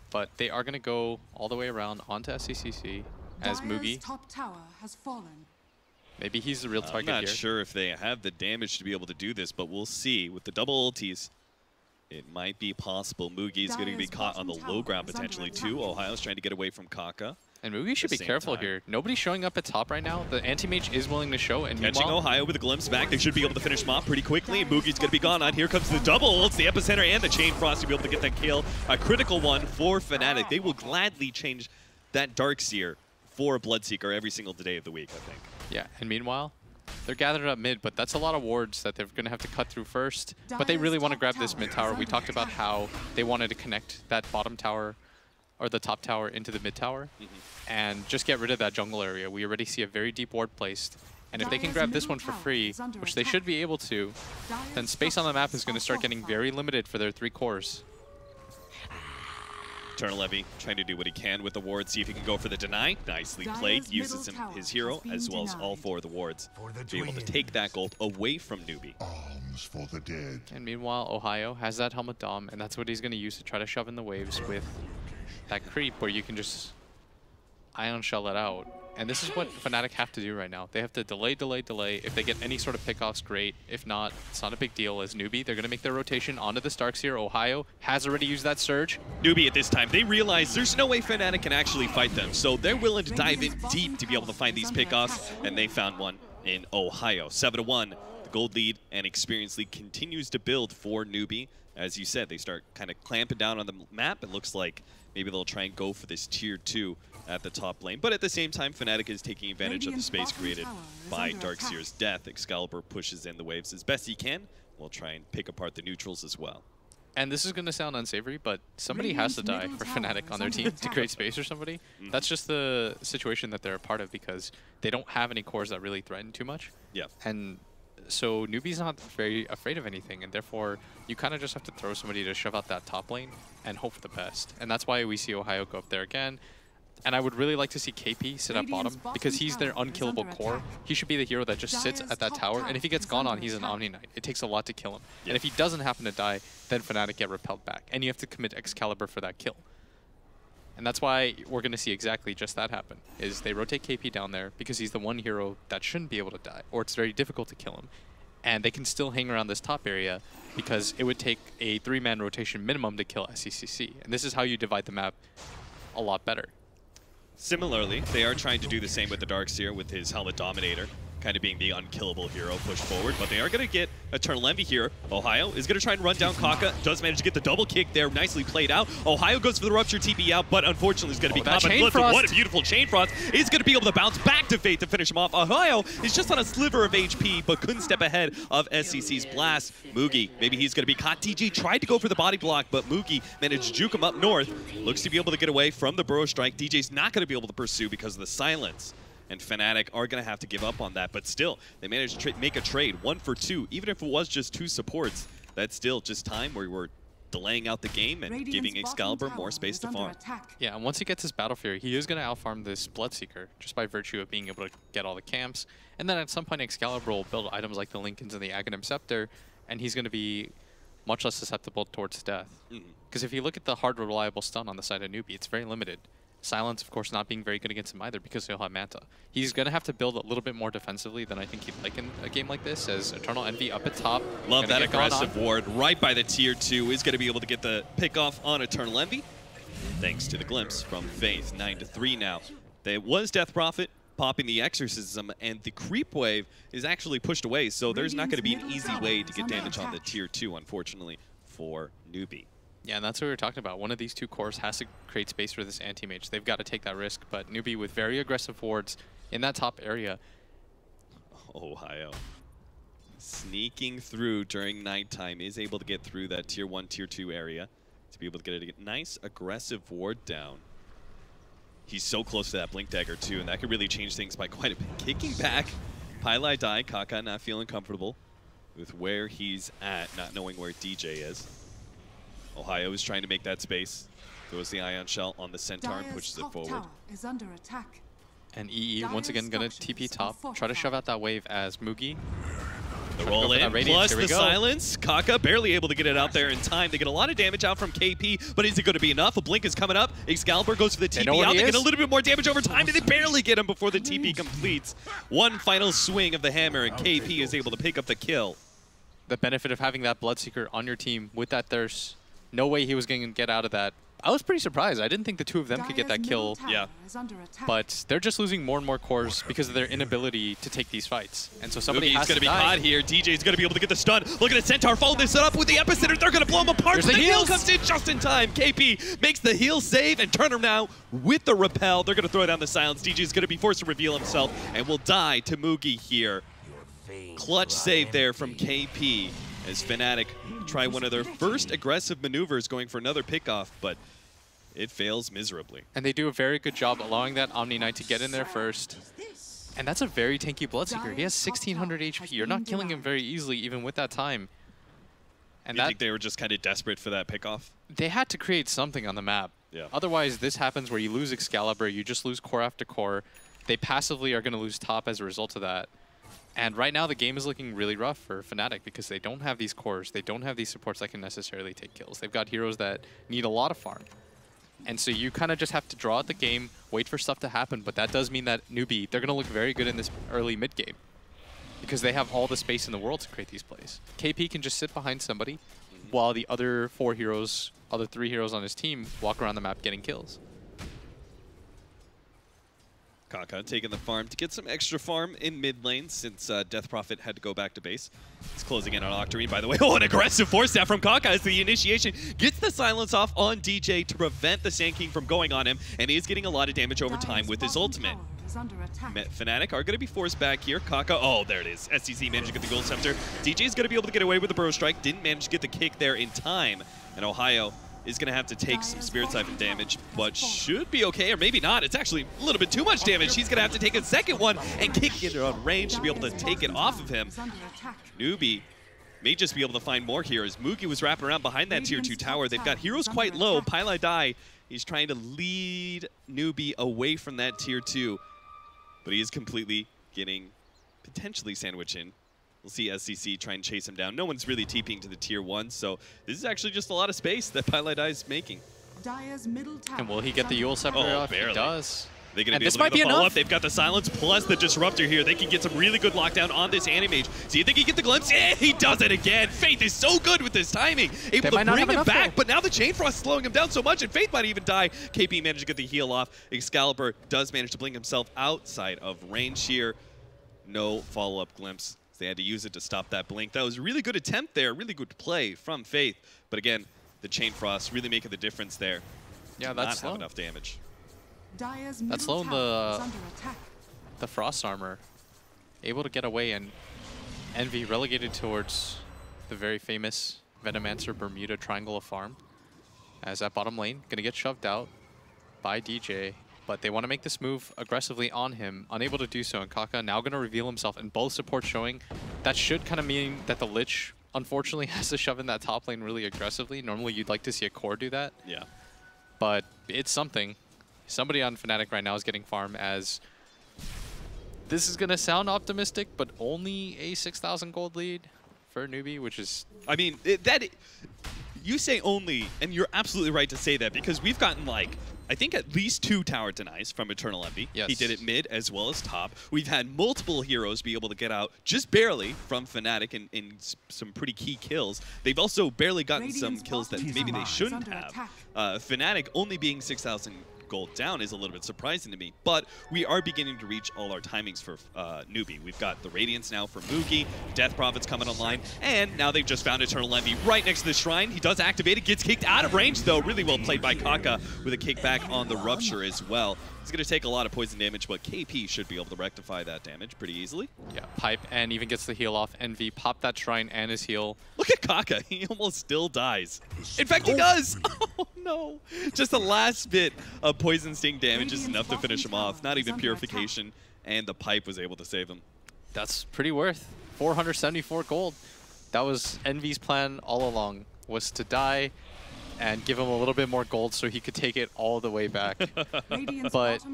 But they are going to go all the way around onto SCCC as Moogie. Top tower has fallen. Maybe he's the real target here. I'm not sure if they have the damage to be able to do this, but we'll see. With the double ultis, it might be possible. Moogie is going to be caught on the low ground potentially too. Ohio's trying to get away from Kaka. And Moogie should be careful here. Nobody's showing up at top right now. The anti-mage is willing to show. And catching Ohio with a glimpse back. They should be able to finish him off pretty quickly. And Moogie's going to be gone on. Here comes the double. It's the epicenter and the Chain Frost to be able to get that kill. A critical one for fnatic. They will gladly change that Darkseer for a Bloodseeker every single day of the week, I think. Yeah, and meanwhile, they're gathered up mid, but that's a lot of wards that they're going to have to cut through first. But they really want to grab this mid tower. We talked about how they wanted to connect that bottom tower or the top tower into the mid tower and just get rid of that jungle area. We already see a very deep ward placed. And if they can grab this one for free, which they should be able to, then space on the map is going to start getting very limited for their 3 cores. Eternal Levy trying to do what he can with the ward, see if he can go for the deny. Nicely played, uses his hero as well as all 4 of the wards to be able to take that gold away from Newbee. Arms for the dead. And meanwhile, Ohio has that helmet dom, and that's what he's going to use to try to shove in the waves with that creep where you can just Ion Shell it out. And this is what fnatic have to do right now. They have to delay, delay, delay. If they get any sort of pickoffs, great. If not, it's not a big deal. As Newbee, they're going to make their rotation onto the Starks here. Ohio has already used that surge. Newbee at this time, they realize there's no way fnatic can actually fight them. So they're willing to dive in deep to be able to find these pickoffs. And they found one in Ohio. 7-1. The gold lead and experience lead continues to build for Newbee. As you said, they start kind of clamping down on the map. It looks like maybe they'll try and go for this tier 2 at the top lane. But at the same time, fnatic is taking advantage of the space created by Darkseer's death. Excalibur pushes in the waves as best he can. We'll try and pick apart the neutrals as well. And this is going to sound unsavory, but somebody has to die for fnatic on their team to create space or somebody. That's just the situation that they're a part of because they don't have any cores that really threaten too much. Yeah. And so Newbee's not very afraid of anything, and therefore you kind of just have to throw somebody to shove out that top lane and hope for the best. And that's why we see Ohio go up there again. And I would really like to see KP sit at bottom because he's their unkillable core. He should be the hero that just sits at that tower, and if he gets gone on, he's an Omni Knight. It takes a lot to kill him. Yep. And if he doesn't happen to die, then fnatic get repelled back, and you have to commit Excalibur for that kill. And that's why we're going to see exactly just that happen, is they rotate KP down there because he's the one hero that shouldn't be able to die, or it's very difficult to kill him. And they can still hang around this top area because it would take a 3-man rotation minimum to kill SCCC. And this is how you divide the map a lot better. Similarly, they are trying to do the same with the Darkseer with his Helmet Dominator, kind of being the unkillable hero pushed forward, but they are going to get Eternal Envy here. Ohio is going to try and run down Kaka, does manage to get the double kick there, nicely played out. Ohio goes for the Rupture TP out, but unfortunately is going to be caught by Cliff. What a beautiful Chain Frost. Is going to be able to bounce back to Fate to finish him off. Ohio is just on a sliver of HP, but couldn't step ahead of SCC's blast. Mugi, maybe he's going to be caught. DG tried to go for the body block, but Mugi managed to juke him up north. Looks to be able to get away from the Burrow Strike. DJ's not going to be able to pursue because of the silence. And fnatic are going to have to give up on that. But still, they managed to make a trade, 1 for 2. Even if it was just 2 supports, that's still just time where we're delaying out the game and giving Excalibur more space to farm. Yeah, and once he gets his Battle Fury, he is going to outfarm this Bloodseeker just by virtue of being able to get all the camps. And then at some point, Excalibur will build items like the Lincolns and the Aghanim Scepter, and he's going to be much less susceptible towards death. Because if you look at the hard reliable stun on the side of Newbee, it's very limited. Silence, of course, not being very good against him either because he'll have Manta. He's going to have to build a little bit more defensively than I think he'd like in a game like this, as Eternal Envy up at top. Love that aggressive ward right by the tier 2. Is going to be able to get the pick off on Eternal Envy. Thanks to the glimpse from Faith, 9-3 now. There was Death Prophet popping the Exorcism, and the creep wave is actually pushed away, so there's not going to be an easy way to get damage on the tier 2, unfortunately, for Newbee. Yeah, and that's what we were talking about. One of these 2 cores has to create space for this anti-mage. They've got to take that risk, but Newbee with very aggressive wards in that top area. Ohio sneaking through during nighttime is able to get through that tier 1, tier 2 area to be able to get a nice aggressive ward down. He's so close to that Blink Dagger too, and that could really change things by quite a bit. Kicking back, Pylai die, Kaka not feeling comfortable with where he's at, not knowing where DJ is. Ohio is trying to make that space. Throws the Ion Shell on the Centaur and pushes it forward. Is under attack. And EE once again going to TP top, try to shove out that wave as Mugi. The roll in, plus the silence. Kaka barely able to get it out there in time. They get a lot of damage out from KP, but is it going to be enough? A blink is coming up. Excalibur goes for the TP out. They get a little bit more damage over time, and they barely get him before the TP completes. One final swing of the hammer, and KP is able to pick up the kill. The benefit of having that Bloodseeker on your team with that Thirst. No way he was going to get out of that. I was pretty surprised. I didn't think the 2 of them could get that kill. Yeah. But they're just losing more and more cores because of their inability to take these fights. And so somebody has to be caught here. DJ's going to be able to get the stun. Look at the Centaur follow this up with the Epicenter. They're going to blow him apart. The heal comes in just in time. KP makes the heal save and turn him now with the repel. They're going to throw down the silence. DJ's going to be forced to reveal himself and will die to Mugi here. Clutch save there from KP as fnatic try one of their first aggressive maneuvers going for another pickoff, but it fails miserably. And they do a very good job allowing that Omni Knight to get in there first. And that's a very tanky Bloodseeker. He has 1600 HP. You're not killing him very easily even with that time. And you think they were just kind of desperate for that pickoff? They had to create something on the map. Yeah. Otherwise, this happens where you lose Excalibur, you just lose core after core. They passively are going to lose top as a result of that. And right now, the game is looking really rough for fnatic because they don't have these cores. They don't have these supports that can necessarily take kills. They've got heroes that need a lot of farm. And so you kind of just have to draw out the game, wait for stuff to happen. But that does mean that Newbee, they're going to look very good in this early mid game because they have all the space in the world to create these plays. KP can just sit behind somebody while the other three heroes on his team walk around the map getting kills. Kaka taking the farm to get some extra farm in mid lane since Death Prophet had to go back to base. He's closing in on Octarine, by the way. Oh, an aggressive force staff from Kaka as the initiation gets the silence off on DJ to prevent the Sand King from going on him, and he is getting a lot of damage over time with his ultimate. fnatic are going to be forced back here. Kaka, oh, there it is. SCC managed to get the Gold Scepter. DJ is going to be able to get away with the Burrow Strike. Didn't manage to get the kick there in time. And Ohio is going to have to take some Spirit Siphon damage, but should be okay, or maybe not. It's actually a little bit too much damage. He's going to have to take a second one and kick it on range to be able to take it off of him. Newbee may just be able to find more heroes. Moogie was wrapping around behind that tier 2 tower. They've got heroes quite low. Pylai Dai, he's trying to lead Newbee away from that tier 2, but he is completely getting potentially sandwiched in. We'll see SCC try and chase him down. No one's really TPing to the tier 1, so this is actually just a lot of space that Pylai Dai is making. And will he get the Eul Scepter off? Barely. He does. They're going to be able to follow up. They've got the silence plus the disruptor here. They can get some really good lockdown on this Animage. See if they can get the glimpse. Yeah, he does it again. Faith is so good with this timing. Able to bring him back, but now the Chain Frost is slowing him down so much, and Faith might even die. KP managed to get the heal off. Excalibur does manage to bring himself outside of range here. No follow-up glimpse. They had to use it to stop that blink. That was a really good attempt there, really good play from Faith. But again, the Chain Frost really making the difference there. Yeah, that's slow. Not have enough damage. That's slow in the Frost Armor. Able to get away, and Envy relegated towards the very famous Venomancer Bermuda Triangle of Farm. As that bottom lane, going to get shoved out by DJ. But they want to make this move aggressively on him, unable to do so, and Kaka now going to reveal himself, and both supports showing. That should kind of mean that the Lich, unfortunately, has to shove in that top lane really aggressively. Normally, you'd like to see a core do that. Yeah. But it's something. Somebody on fnatic right now is getting farm, as this is going to sound optimistic, but only a 6,000 gold lead for Newbee, which is... I mean, you say only, and you're absolutely right to say that, because we've gotten, like, I think at least 2 tower denies from Eternal Envy. Yes. He did it mid as well as top. We've had multiple heroes be able to get out just barely from fnatic in some pretty key kills. They've also barely gotten some kills that maybe they shouldn't have. fnatic only being 6,000 gold down is a little bit surprising to me, but we are beginning to reach all our timings for Newbee. We've got the Radiance now for Moogie, Death Prophet's coming online, and now they've just found Eternal Envy right next to the Shrine. He does activate it, gets kicked out of range though. Really well played by Kaka with a kickback on the Rupture as well. He's going to take a lot of poison damage, but KP should be able to rectify that damage pretty easily. Yeah, pipe and even gets the heal off. Envy pop that Shrine and his heal. Look at Kaka. He almost still dies. In fact, he does. Oh, no. Just the last bit of Poison Sting damage is enough to finish him off. Not even Purification, and the pipe was able to save him. That's pretty worth 474 gold. That was Envy's plan all along, was to die and give him a little bit more gold so he could take it all the way back. But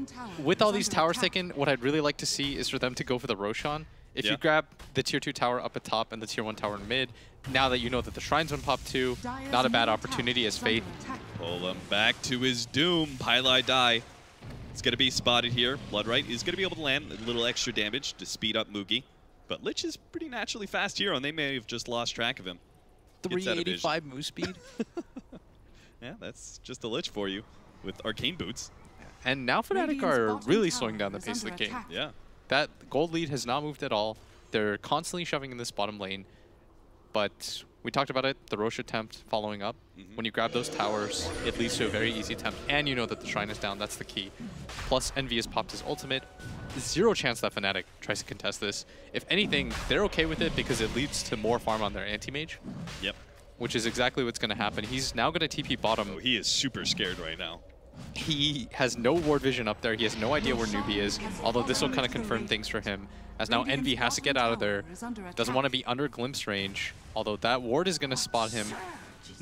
with all these towers taken, what I'd really like to see is for them to go for the Roshan. If you grab the tier 2 tower up at top and the tier 1 tower in mid, now that you know that the Shrine's one pop too, not a bad opportunity as Faith. Pull him back to his doom. Pylai Dai. It's going to be spotted here. Bloodright is going to be able to land a little extra damage to speed up Moogie. But Lich is pretty naturally fast hero, and they may have just lost track of him. 385 move speed. Yeah, that's just a Lich for you with Arcane Boots. And now fnatic are really slowing down the pace of the game. Yeah. That gold lead has not moved at all. They're constantly shoving in this bottom lane. But we talked about it, the Roche attempt following up. When you grab those towers, it leads to a very easy attempt. And you know that the Shrine is down, that's the key. Plus, Envy has popped his ultimate. Zero chance that fnatic tries to contest this. If anything, they're okay with it because it leads to more farm on their anti-mage. Yep. Which is exactly what's going to happen. He's now going to TP bottom. Oh, he is super scared right now. He has no ward vision up there. He has no idea where Newbee is, although this will kind of confirm things for him. As now Envy has to get out of there. Doesn't want to be under glimpse range, although that ward is going to spot him.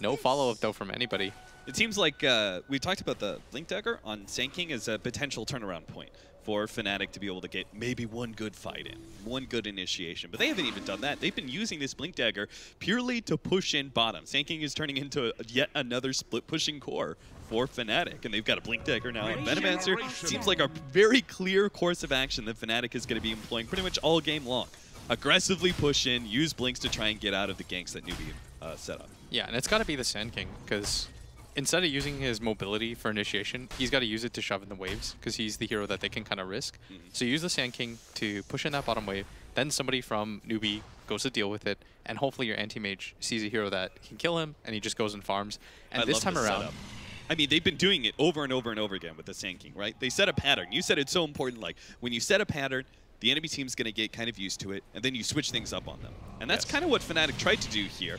No follow-up, though, from anybody. It seems like we talked about the Blink Dagger on Sand King as a potential turnaround point for fnatic to be able to get maybe one good fight in, one good initiation. But they haven't even done that. They've been using this Blink Dagger purely to push in bottom. Sand King is turning into yet another split-pushing core for fnatic, and they've got a Blink Dagger now. And Venomancer seems like a very clear course of action that fnatic is going to be employing pretty much all game long. Aggressively push in, use Blinks to try and get out of the ganks that Newbee set up. Yeah, and it's got to be the Sand King, because instead of using his mobility for initiation, he's got to use it to shove in the waves, because he's the hero that they can kind of risk. So use the Sand King to push in that bottom wave, then somebody from Newbee goes to deal with it, and hopefully your anti-mage sees a hero that can kill him, and he just goes and farms. And this time around... Setup. I mean, they've been doing it over and over and over again with the Sand King, right? They set a pattern. You said it's so important, like, when you set a pattern, the enemy team's going to get kind of used to it, and then you switch things up on them. And that's kind of what fnatic tried to do here.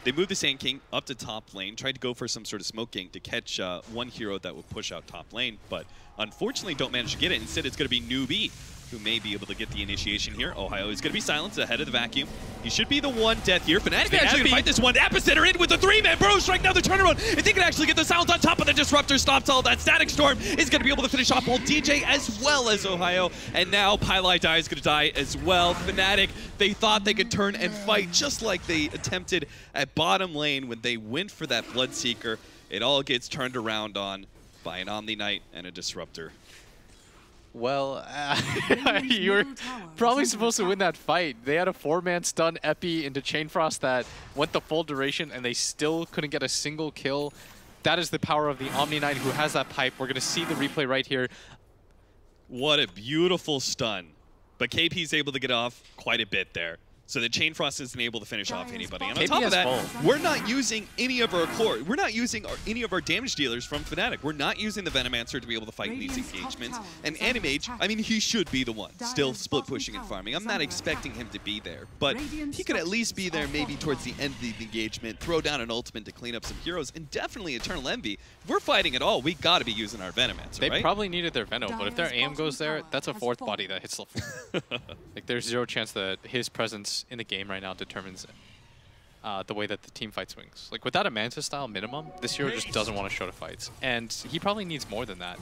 They moved the Sand King up to top lane, tried to go for some sort of smoke gank to catch one hero that would push out top lane, but unfortunately don't manage to get it. Instead, it's going to be Newbee, who may be able to get the initiation here. Ohio is going to be silenced ahead of the vacuum. He should be the one death here. fnatic actually going to fight this one. Epicenter in with the 3-man Bro Strike. Now the turnaround. If they can actually get the silence on top of the Disruptor, stops all that. Static Storm is going to be able to finish off both DJ as well as Ohio. And now Pylai Die is going to die as well. fnatic, they thought they could turn and fight just like they attempted at bottom lane when they went for that Bloodseeker. It all gets turned around on by an Omni Knight and a Disruptor. Well, you were probably supposed to win that fight. They had a 4-man stun Epi into Chain Frost that went the full duration, and they still couldn't get a single kill. That is the power of the Omni Knight, who has that pipe. We're going to see the replay right here. What a beautiful stun. But KP's able to get off quite a bit there. So the Chain Frost isn't able to finish off anybody. And on top of that, we're not using any of our core. We're not using any of our damage dealers from fnatic. We're not using the Venomancer to be able to fight in these engagements. And Animage, I mean, he should be the one still split pushing and farming. I'm not expecting him to be there, but he could at least be there maybe towards the end of the engagement, throw down an ultimate to clean up some heroes, and definitely Eternal Envy. If we're fighting at all, we got to be using our Venomancer, They probably needed their Venom, but if their aim goes there, that's a 4th body that hits level. Like, there's 0 chance that his presence in the game right now determines the way that the team fight swings. Like, without a Manta style minimum, this hero just doesn't want to show to fights. And he probably needs more than that.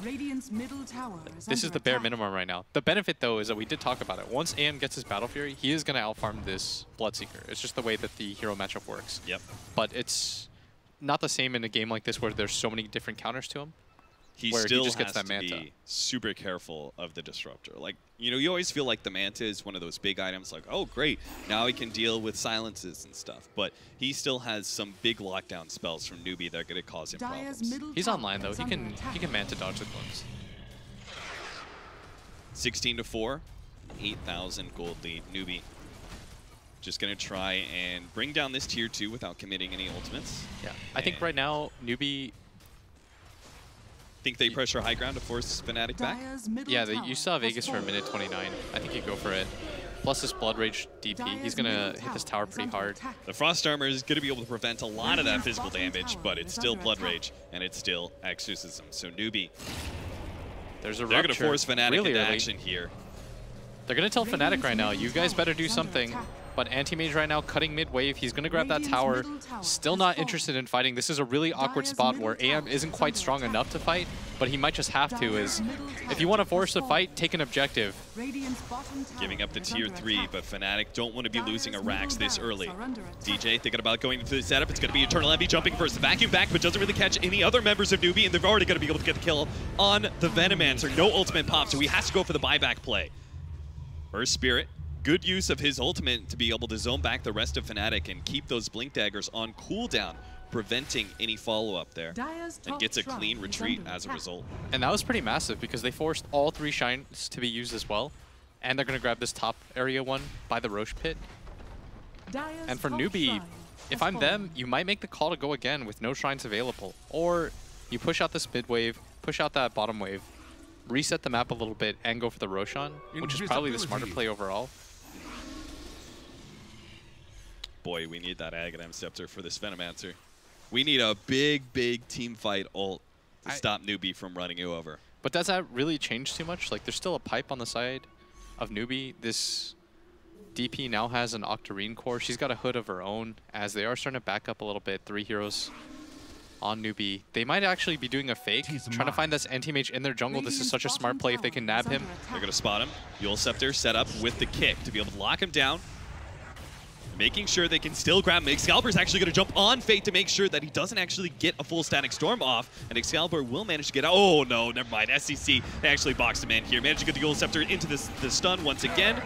This is the bare minimum right now. The benefit, though, is that we did talk about it. Once AM gets his Battle Fury, he is going to outfarm this Bloodseeker. It's just the way that the hero matchup works. Yep. But it's not the same in a game like this where there's so many different counters to him. He still just has to be super careful of the Disruptor. Like, you know, you always feel like the Manta is one of those big items like, oh, great, now he can deal with silences and stuff. But he still has some big lockdown spells from Newbee that are going to cause him problems. He's online, though. He can Manta dodge the glimpse. 16-4, 8,000 gold lead. Newbee just going to try and bring down this tier 2 without committing any ultimates. Yeah, I think right now, Newbee... Think they pressure high ground to force fnatic back? Yeah, you saw Vegas for a minute 29. I think you go for it. Plus this Blood Rage DP, he's going to hit this tower pretty hard. The Frost Armor is going to be able to prevent a lot of that physical damage, but it's still Blood Rage, and it's still Exorcism. So Newbee, they're going to force fnatic into action here. They're going to tell fnatic right now, you guys better do something. But Anti-Mage right now cutting mid-wave. He's going to grab that tower. Still not interested in fighting. This is a really awkward spot where AM isn't quite strong enough to fight, but he might just have to. If you want to force a fight, take an objective. Giving up the tier 3, but fnatic don't want to be losing a Rax this early. DJ thinking about going into the setup. It's going to be Eternal Envy jumping first. The vacuum back, but doesn't really catch any other members of Newbee, and they're already going to be able to get the kill on the Venomancer. No ultimate pop, so he has to go for the buyback play. Burst Spirit. Good use of his ultimate to be able to zone back the rest of fnatic and keep those Blink Daggers on cooldown, preventing any follow-up there, and gets a clean retreat as a result. And that was pretty massive because they forced all 3 shines to be used as well, and they're going to grab this top area one by the Roche pit. And for Newbee, if I'm them, you might make the call to go again with no shrines available, or you push out this mid wave, push out that bottom wave, reset the map a little bit, and go for the Roshan, which is probably the smarter play overall. Boy, we need that Aghanim Scepter for this Venomancer. We need a big, big team fight ult to stop Newbee from running you over. But does that really change too much? Like, there's still a pipe on the side of Newbee. This DP now has an Octarine core. She's got a hood of her own, as they are starting to back up a little bit. 3 heroes on Newbee. They might actually be doing a fake, trying to find this anti-mage in their jungle. This is such a smart play if they can nab him. They're going to spot him. Eul Scepter set up with the kick to be able to lock him down. Making sure they can still grab him. Excalibur's actually going to jump on Fate to make sure that he doesn't actually get a full Static Storm off, and Excalibur will manage to get out. Oh no, never mind. SCC, they actually boxed him in here. Managed to get the Eul Scepter into the stun once again.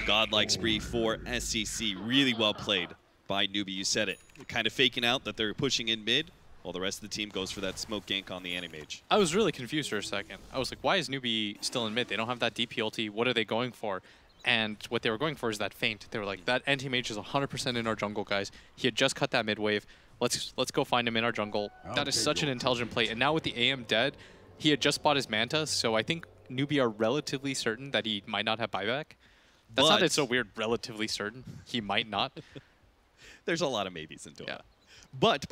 Godlike spree for SCC. Really well played by Newbee. You said it. They're kind of faking out that they're pushing in mid, while the rest of the team goes for that smoke gank on the anti-mage. I was really confused for a second. I was like, why is Newbee still in mid? They don't have that DP ulti. What are they going for? And what they were going for is that feint. They were like, that anti-mage is 100% in our jungle, guys. He had just cut that mid wave. Let's go find him in our jungle. That is such an intelligent play. And now with the AM dead, he had just bought his Manta, so I think Newbee are relatively certain that he might not have buyback. That's not it's so weird, relatively certain. He might not. There's a lot of maybes in Dota. Yeah. But,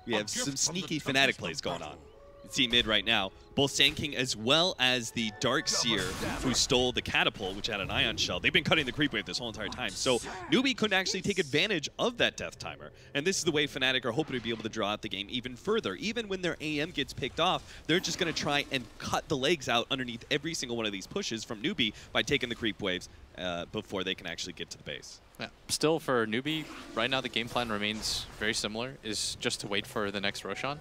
we have some sneaky Fnatic plays going on. You see mid right now, both Sand King as well as the Darkseer, who stole the Catapult, which had an Ion Shell. They've been cutting the creep wave this whole entire time. So Newbee couldn't actually take advantage of that death timer. And this is the way Fnatic are hoping to be able to draw out the game even further. Even when their AM gets picked off, they're just going to try and cut the legs out underneath every single one of these pushes from Newbee by taking the creep waves before they can actually get to the base. Yeah. Still, for Newbee, right now the game plan remains very similar, is just to wait for the next Roshan.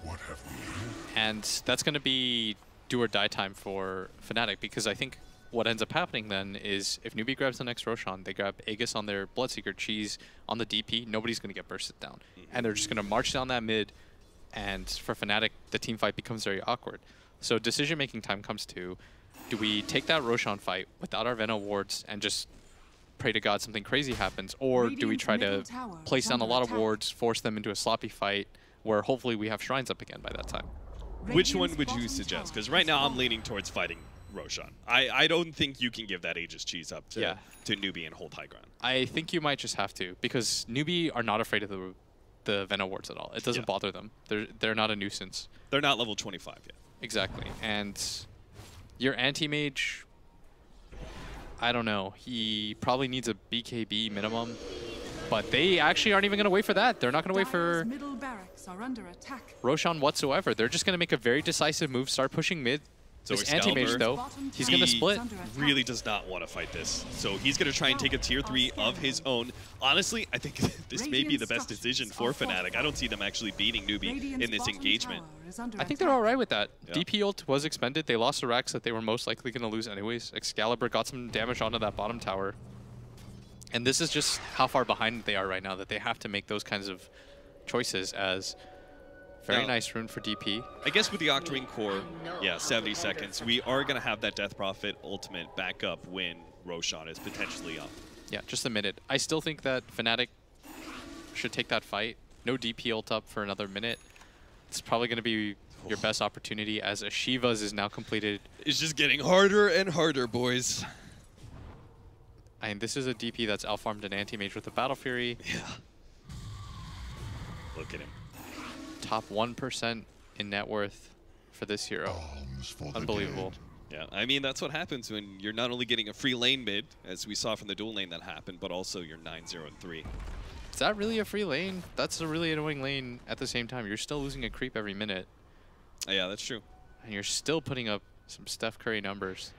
And that's going to be do or die time for Fnatic, because I think what ends up happening then is if Newbee grabs the next Roshan, they grab Aegis on their Bloodseeker, Cheese on the DP, nobody's going to get bursted down. And they're just going to march down that mid, and for Fnatic, the team fight becomes very awkward. So decision-making time comes to, do we take that Roshan fight without our Venom wards and just pray to God something crazy happens, or do we try to place down a lot of wards, force them into a sloppy fight where hopefully we have shrines up again by that time? Which one would you suggest? Because right now I'm leaning towards fighting Roshan. I don't think you can give that Aegis cheese up to Newbee and hold high ground. I think you might just have to, because Newbee are not afraid of the Venom wards at all. It doesn't bother them. They're not a nuisance. They're not level 25 yet. Exactly. And your anti-mage, I don't know. He probably needs a BKB minimum, but they actually aren't even going to wait for that. They're not going to wait for Roshan whatsoever. They're just going to make a very decisive move, start pushing mid. So this anti-mage, though, he's going to split. Really does not want to fight this. So he's going to try and take a tier 3 of his own. Honestly, I think this may be the best decision for Fnatic. I don't see them actually beating Newbee in this engagement. I think they're all right with that. Yeah. DP ult was expended. They lost the racks that they were most likely going to lose anyways. Excalibur got some damage onto that bottom tower. And this is just how far behind they are right now, that they have to make those kinds of choices. As very nice rune for DP. I guess with the Octarine core, 70 seconds, we are going to have that Death Prophet ultimate back up when Roshan is potentially up. Yeah, just a minute. I still think that Fnatic should take that fight. No DP ult up for another minute. It's probably going to be your best opportunity, as Ashiva's is now completed. It's just getting harder and harder, boys. And this is a DP that's outfarmed an anti-mage with a Battle Fury. Yeah. Look at him. Top 1% in net worth for this hero. Unbelievable. Yeah, I mean, that's what happens when you're not only getting a free lane mid, as we saw from the dual lane that happened, but also you're 9-0-3. Is that really a free lane? That's a really annoying lane at the same time. You're still losing a creep every minute. Yeah, that's true. And you're still putting up some Steph Curry numbers.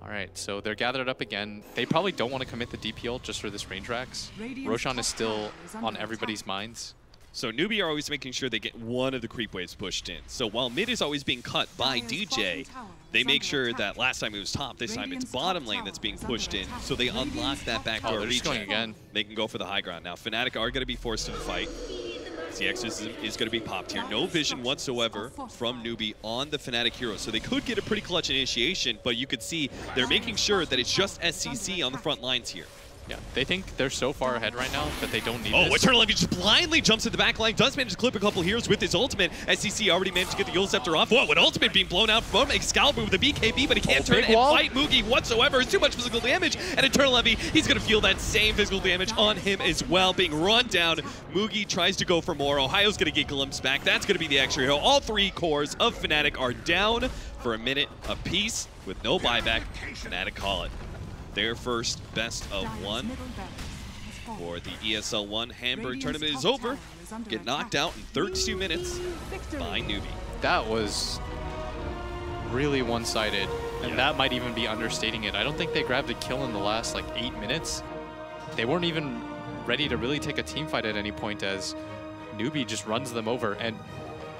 All right, so they're gathered up again. They probably don't want to commit the DP ult just for this range racks. Roshan is still on everybody's minds. So Newbee are always making sure they get one of the creep waves pushed in. So while mid is always being cut by DJ, they make sure that last time it was top, this time it's bottom lane that's being pushed in. So they unlock that backdoor region. Again. They can go for the high ground. Now Fnatic are going to be forced to fight. The Exorcism is going to be popped here. No vision whatsoever from Newbee on the Fnatic hero. So they could get a pretty clutch initiation, but you could see they're making sure that it's just SCC on the front lines here. Yeah, they think they're so far ahead right now that they don't need Oh, this. Eternal Envy just blindly jumps in the back line, does manage to clip a couple heroes with his ultimate. SCC already managed to get the Yule Scepter off. What, with ultimate being blown out from Excalibur with a BKB, but he can't turn and fight Moogie whatsoever. It's too much physical damage, and Eternal Envy, he's going to feel that same physical damage on him as well, being run down. Moogie tries to go for more. Ohio's going to get glimpsed back. That's going to be the extra hero. All 3 cores of fnatic are down for a minute apiece with no buyback. fnatic call it. Their first best of 1 for the ESL One Hamburg tournament is over. Get knocked out in 32 minutes by Newbee. That was really one-sided, and that might even be understating it. I don't think they grabbed a kill in the last like 8 minutes. They weren't even ready to really take a team fight at any point as Newbee just runs them over, and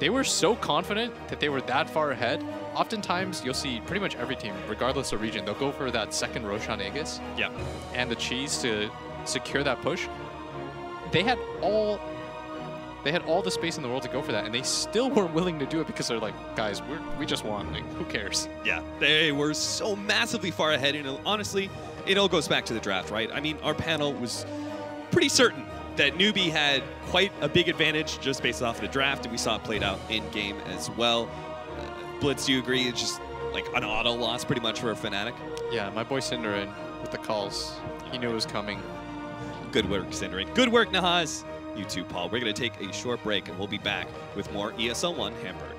they were so confident that they were that far ahead. Oftentimes, you'll see pretty much every team, regardless of region, they'll go for that second Roshan Aegis and the cheese to secure that push. They had all the space in the world to go for that, and they still weren't willing to do it because they're like, guys, we just won. Like, who cares? Yeah, they were so massively far ahead, and honestly, it all goes back to the draft, right? I mean, our panel was pretty certain that Newbee had quite a big advantage just based off of the draft, and we saw it played out in game as well. Blitz, do you agree? It's just like an auto loss pretty much for a fnatic. Yeah, my boy Cinderin with the calls. He knew it was coming. Good work, Cinderin. Good work, Nahaz. You too, Paul. We're going to take a short break, and we'll be back with more ESL One Hamburg.